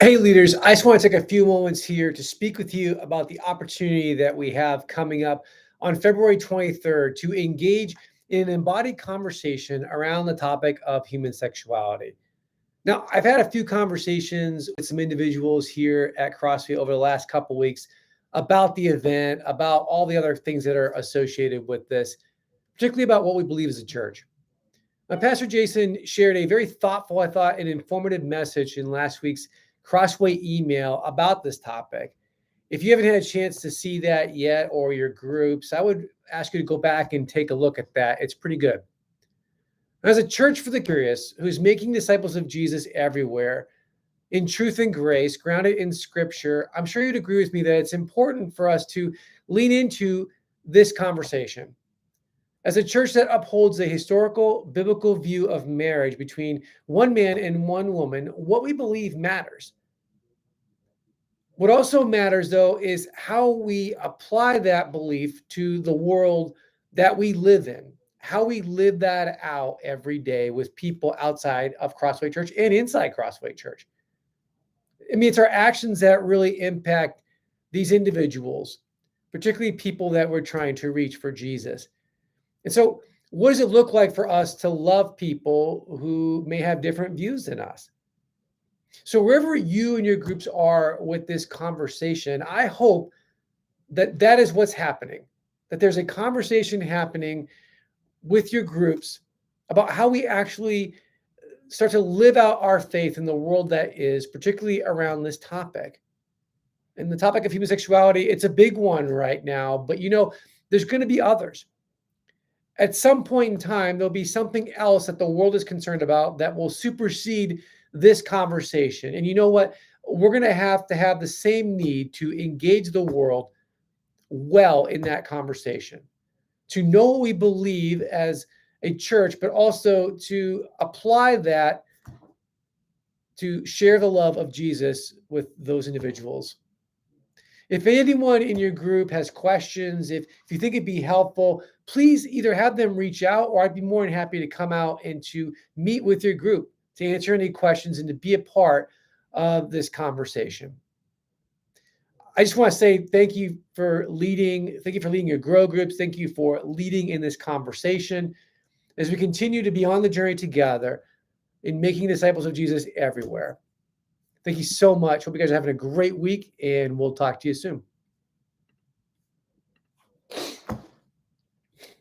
Hey, leaders, I just want to take a few moments here to speak with you about the opportunity that we have coming up on February 23rd to engage in an embodied conversation around the topic of human sexuality. Now, I've had a few conversations with some individuals here at CrossFit over the last couple weeks about the event, about all the other things that are associated with this, particularly about what we believe as a church. My Pastor Jason shared a very thoughtful, I thought, and informative message in last week's Crossway email about this topic. If you haven't had a chance to see that yet or your groups, I would ask you to go back and take a look at that. It's pretty good. As a church for the curious who's making disciples of Jesus everywhere in truth and grace, grounded in scripture, I'm sure you'd agree with me that it's important for us to lean into this conversation. As a church that upholds a historical biblical view of marriage between one man and one woman, what we believe matters. What also matters, though, is how we apply that belief to the world that we live in, how we live that out every day with people outside of Crossway Church and inside Crossway Church. I mean, it's our actions that really impact these individuals, particularly people that we're trying to reach for Jesus. And so, what does it look like for us to love people who may have different views than us? So, wherever you and your groups are with this conversation, I hope that that is what's happening, that there's a conversation happening with your groups about how we actually start to live out our faith in the world that is, particularly around this topic. And the topic of human sexuality, it's a big one right now, but there's going to be others. At some point in time, there'll be something else that the world is concerned about that will supersede this conversation. And you know what? We're going to have the same need to engage the world well in that conversation, to know what we believe as a church, but also to apply that to share the love of Jesus with those individuals. If anyone in your group has questions, if you think it'd be helpful, please either have them reach out or I'd be more than happy to come out and to meet with your group to answer any questions and to be a part of this conversation. I just want to say thank you for leading. Thank you for leading your grow groups. Thank you for leading in this conversation as we continue to be on the journey together in making disciples of Jesus everywhere. Thank you so much. Hope you guys are having a great week, and we'll talk to you soon.